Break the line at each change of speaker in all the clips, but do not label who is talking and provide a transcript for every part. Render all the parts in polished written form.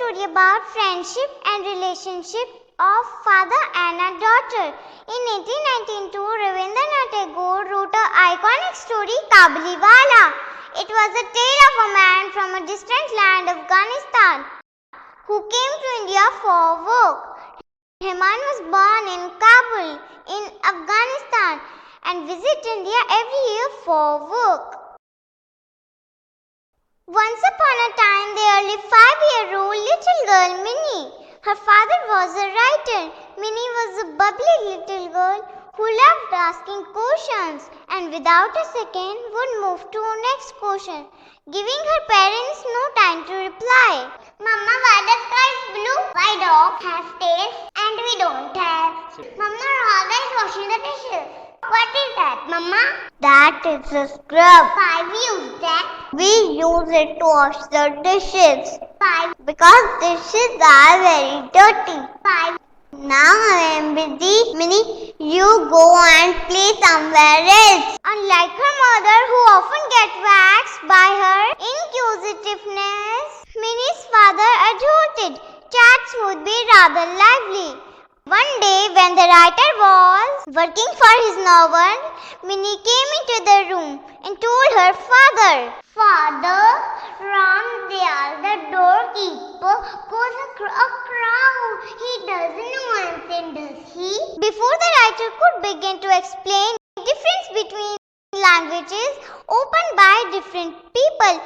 story about friendship and relationship of father and a daughter. In 1892, Rabindranath Tagore wrote an iconic story, Kabuliwala. It was a tale of a man from a distant land, Afghanistan, who came to India for work. Rahman was born in Kabul, in Afghanistan, and visited India every year for work. Once upon a time, there lived 5-year-old little girl, Minnie. Her father was a writer. Minnie was a bubbly little girl who loved asking questions and without a second would move to next question, giving her parents no time to reply. Mama, why the sky is blue? Why dogs have tails and we don't have? Mama, Radha is washing the dishes. What is that, Mama? That is a scrub. Why we use that? We use it to wash the dishes. Why? Because dishes are very dirty. Why? Now I am busy. Minnie, you go and play somewhere else. Unlike her mother, who often gets waxed by her inquisitiveness, Minnie's father adored it. Chats would be rather lively. One day, when the writer was working for his novel, Minnie came into the room and told her father, Father, Ramdayal, the doorkeeper, goes a crowd. He doesn't know anything, does he? Before the writer could begin to explain the difference between languages opened by different people,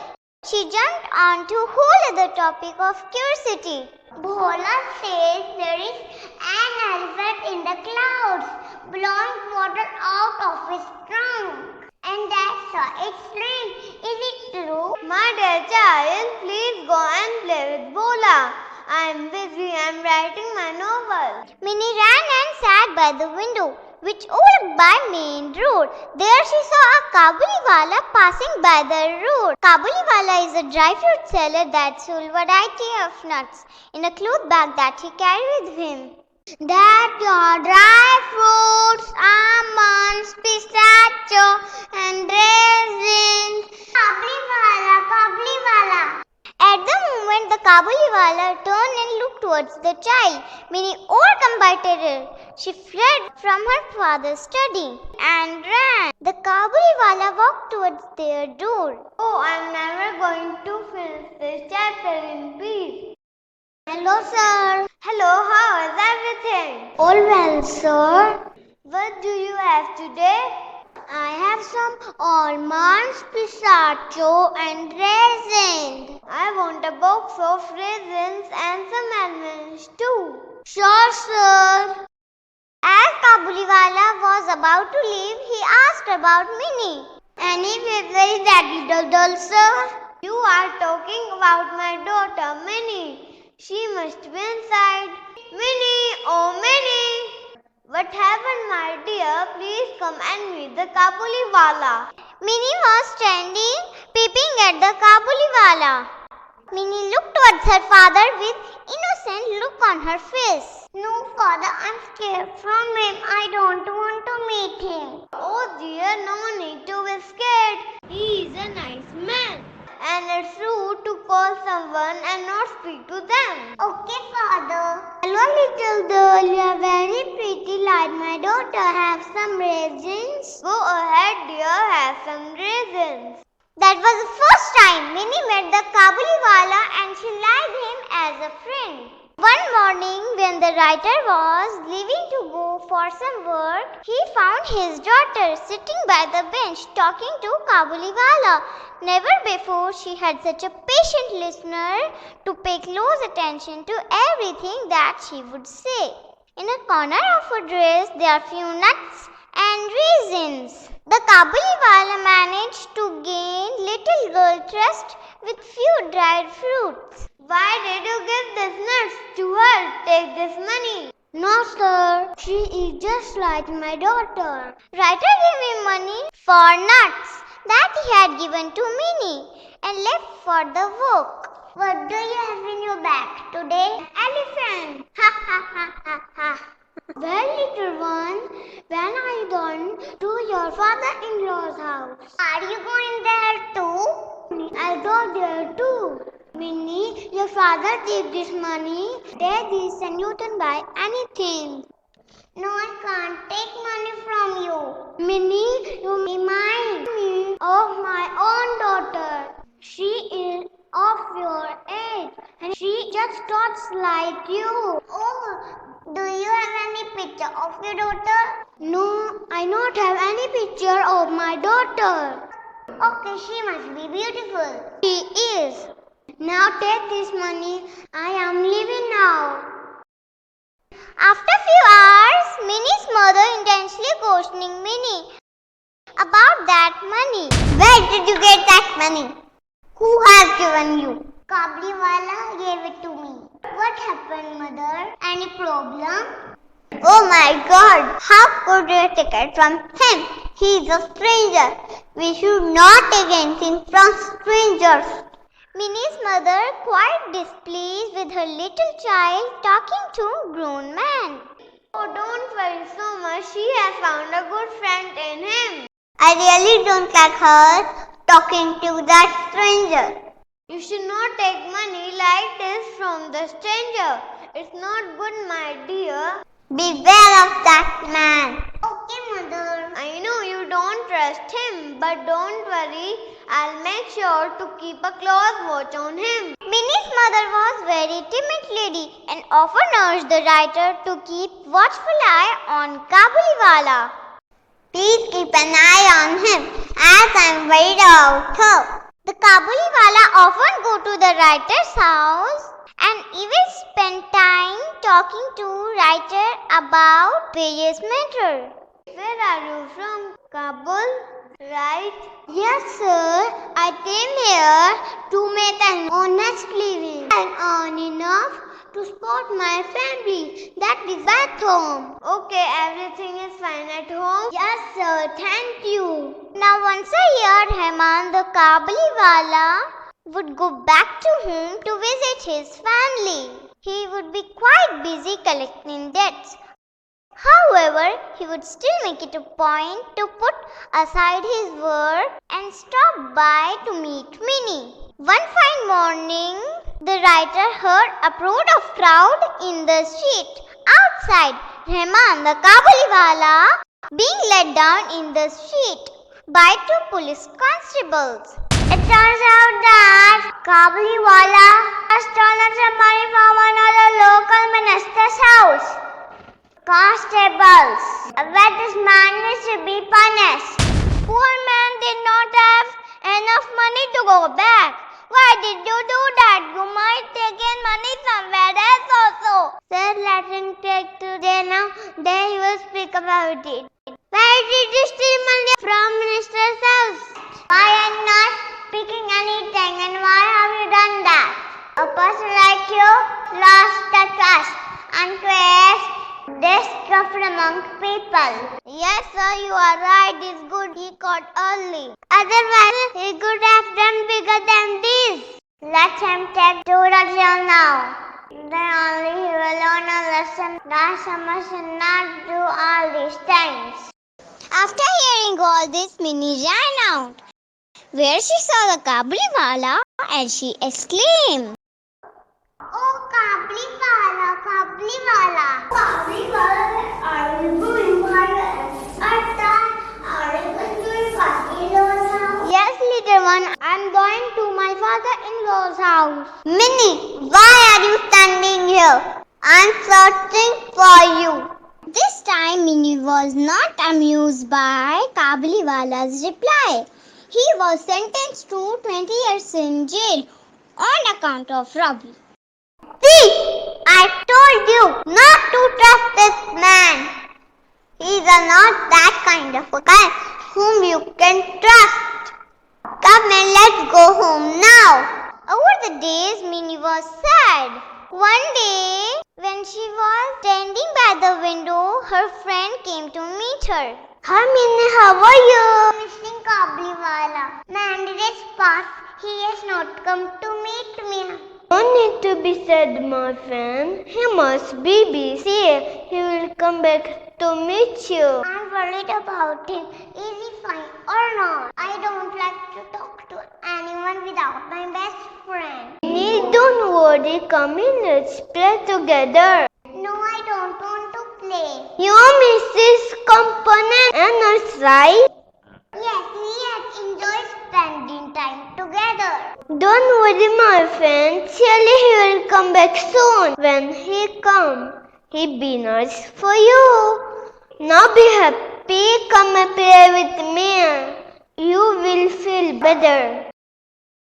she jumped on to a whole other topic of curiosity. Bhola says there is an elephant in the clouds, blowing water out of his trunk. And that's why it's rain. Is it true?
My dear child, please go and play with Bhola. I am busy. I am writing my novel.
Minnie ran and sat by the window, which overlooked by main road. There she saw a Kabuliwala passing by the road. Kabuliwala is a dry fruit seller that sold variety of nuts in a cloth bag that he carried with him. That your dry fruits, almonds, pistachio and raisins. Kabuliwala, Kabuliwala. At the moment the Kabuliwala turned and looked towards the child, Minnie, overcome by terror, she fled from her father's study and ran. The Kabuliwala walked towards their door.
Oh, I am never going to finish this chapter in peace.
Hello, sir.
Hello, how is everything?
All well, sir.
What do you have today?
I have some almonds, pistachio and raisins.
I want a box of raisins and some almonds too.
Sure, sir. As Kabuliwala was about to leave, he asked about Minnie. Any very that little doll, sir?
You are talking about my daughter, Minnie. She must be inside. Minnie, oh Minnie! What happened, my dear? Please come and meet the Kabuliwala.
Minnie was standing, peeping at the Kabuliwala. Minnie looked towards her father with innocent look on her face. No, father, I'm scared from him. I don't want to meet him.
Oh dear, no need to be scared. He is a nice man. And it's rude to call someone and not speak to them.
Okay, father. Hello, little girl. You are very pretty like my daughter. Have some raisins?
Go ahead, dear. Have some raisins.
That was the first time Minnie met the Kabuliwala and she liked him as a friend. One morning when the writer was leaving to go for some work, he found his daughter sitting by the bench talking to Kabuliwala. Never before she had such a patient listener to pay close attention to everything that she would say. In a corner of her dress there are few nuts and raisins. The Kabuliwala managed to gain little girl trust with few dried fruits.
Why did you give this nuts to her? Take this money.
No, sir. She is just like my daughter. Writer gave him money for nuts that he had given to Minnie and left for the work. What do you have in your bag today? Elephant. Ha ha ha ha ha. Well, little one, when are you going to your father-in-law's house? Are you going there too? I'll go there too. Minnie, Your father take this money. Daddy, and you can buy anything. No, I can't take money from you. Minnie, you remind me of my own daughter. She is of your age and she just talks like you. Oh, do you have any picture of your daughter? No, I don't have any picture of my daughter. Okay, she must be beautiful. She is. Now take this money. I am leaving now. After a few hours, Minnie's mother intensely questioning Minnie about that money. Where did you get that money? Who has given you? Kabliwala gave it to me. What happened, mother? Any problem? Oh my God! How could you take it from him? He is a stranger. We should not take anything from strangers. Minnie's mother, quite displeased with her little child talking to a grown man.
Oh, don't worry so much. She has found a good friend in him.
I really don't like her talking to that stranger.
You should not take money like this from the stranger. It's not good, my dear.
Beware of that man. Okay, mother.
I know you don't trust him, but don't worry. I'll make sure to keep a close watch on him.
Minnie's mother was very timid lady and often urged the writer to keep watchful eye on Kabuliwala. Please keep an eye on him as I'm worried about her. The Kabuliwala often go to the writer's house and even spend time talking to writer about various matters.
Where are you from? Kabul? Right?
Yes, sir. I came here to make an honest living and earn enough to support my family that is back home.
Okay, everything is fine at home?
Yes, sir. Thank you. Now, once a year, Hemant the Kabuliwala would go back to home to visit his family. He would be quite busy collecting debts. However, he would still make it a point to put aside his work and stop by to meet Minnie. One fine morning, the writer heard a crowd in the street. Outside, Hemant the Kabuliwala being led down in the street by two police constables. It turns out that Kabuliwala has stolen some money from another local minister's house. Constables, where this man is to be punished. Poor man did not have enough money to go back. Why did you do that? You might take in money somewhere else also. Sir, let him take to jail now. Then he will speak about it. Where did you steal money from minister's house? Why are you not speaking anything and why have you done that? A person like you lost the trust and creates distrust among people. Yes, sir, you are right. It's good he caught early. Otherwise, he could have done bigger than this. Let him take to the jail now. Then only he will learn a lesson that someone should not do all these things. After hearing all this, Minnie ran out, where she saw the Kabuliwala and she exclaimed, "Oh, Kabuliwala, Kabuliwala, Kabuliwala, are you going by are you going to your father-in-law's house?" Yes, little one, I'm going to my father-in-law's house. Minnie, why are you standing here? I'm searching for you. This time, Minnie was not amused by Kabuliwala's reply. He was sentenced to 20 years in jail on account of robbery. See, I told you not to trust this man. He is not that kind of a guy whom you can trust. Come and let's go home now. Over the days, Minnie was sad. One day, when she was standing by the window, her friend came to meet her. Hi Minnie, how are you? Missing Kabuliwala. Mandates passed. He has not come to meet me.
No need to be sad, my friend. He must be busy. He will come back to meet you.
I'm worried about him. Is he fine or not? I don't like to talk to anyone without my best friend.
Don't worry. Buddy, come in, let's play together.
No, I don't want to play.
You miss this component and us, right?
Yes, we had enjoyed spending time together.
Don't worry, my friend. Surely he will come back soon. When he comes, he'll be nice for you. Now be happy. Come and play with me. You will feel better.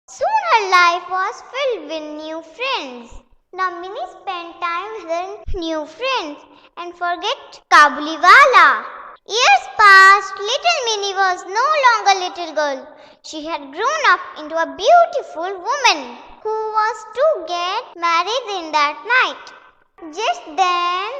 Soon her life was filled with new friends. Now Minnie spent time with her new friends and forget Kabuliwala. Years passed, little Minnie was no longer little girl. She had grown up into a beautiful woman who was to get married in that night. Just then,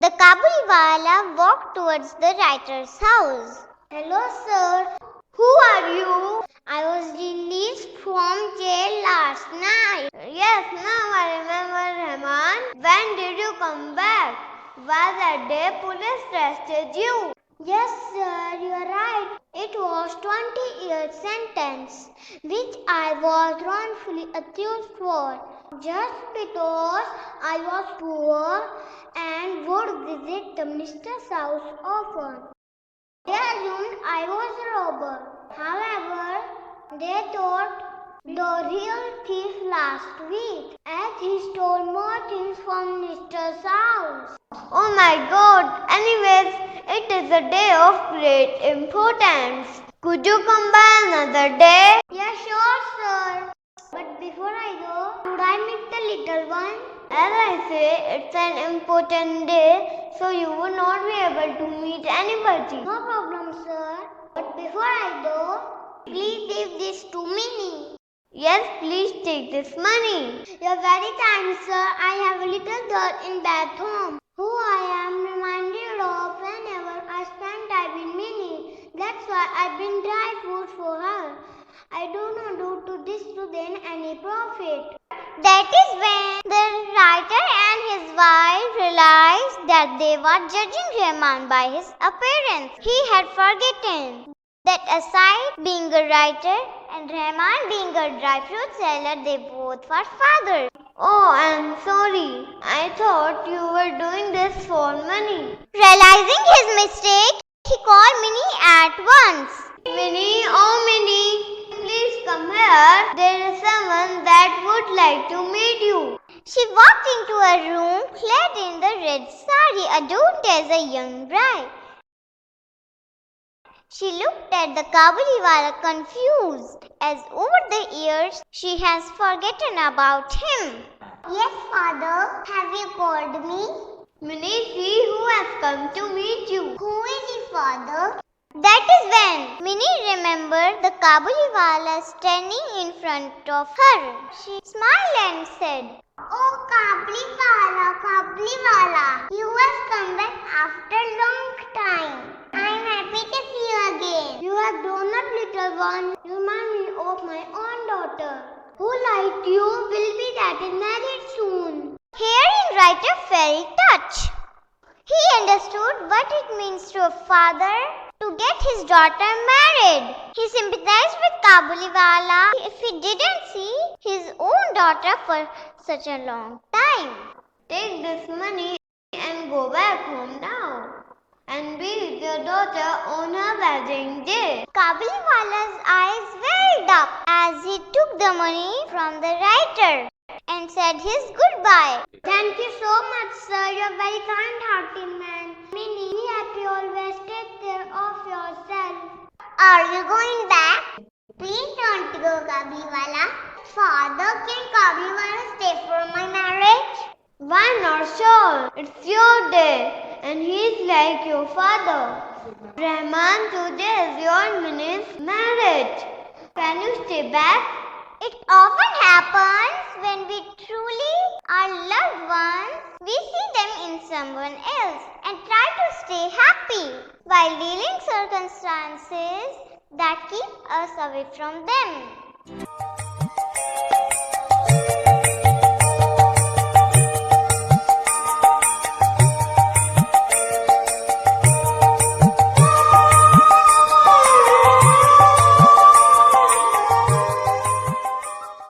the Kabuliwala walked towards the writer's house.
Hello, sir. Who are you?
I was released from jail last night.
Yes, now I remember, Rahman. When did you come back? Was that day police arrested you?
Yes, sir, you are right. It was 20-year sentence, which I was wrongfully accused for, just because I was poor and would visit the minister's house often. They assumed I was a robber. However, they thought the real thief last week, as he stole more things from minister's house.
Oh my God. Anyways, it is a day of great importance. Could you come by another day?
Yeah, sure, sir. But before I go, could I meet the little one?
As I say, it's an important day, so you would not be able to meet anybody.
No problem, sir. But before I go, please give this to Minnie.
Yes, please take this money.
You're very kind, sir. I have a little girl in back home who I am reminded of whenever I spend time with Minnie. That's why I bring dry food for her. I do not do this to gain any profit. That is when the writer and his wife realized that they were judging Rahman by his appearance. He had forgotten that aside being a writer and Rahman being a dry fruit seller, they both were fathers.
Oh, I'm sorry. I thought you were doing this for money.
Realizing his mistake, he called Minnie at once.
Minnie, oh Minnie, please come here. There is someone that would like to meet you.
She walked into a room clad in the red sari adorned as a young bride. She looked at the Kabuliwala confused, as over the years she has forgotten about him. Yes, father. Have you called me?
Minnie, see who has come to meet you.
Who is he, father? That is when Minnie remembered the Kabuliwala standing in front of her. She smiled and said, Oh, Kabuliwala, you have come back after a long time. I am happy to see you again. You have grown up, little one. You remind me of my own daughter, who, like you, will be getting married soon. Hearing writer felt touched. He understood what it means to a father to get his daughter married. He sympathized with Kabuliwala if he didn't see his own daughter for such a long time.
Take this money and go back home now and be with your daughter on her wedding day.
Kabuliwala's eyes welled up as he took the money from the writer and said his goodbye. Thank you so much, sir. You're very kind-hearted man. Minnie, be happy always. Take care of yourself. Are you going back? Please don't go, Kabuliwala. Father, can Kabuliwala stay for my marriage?
Why not, sure? It's your day and he's like your father. Rahman, today is your Minnie's marriage. Can you stay back?
It often happens when we truly are loved ones. We see them in someone else and try to stay happy while dealing circumstances that keep us away from them.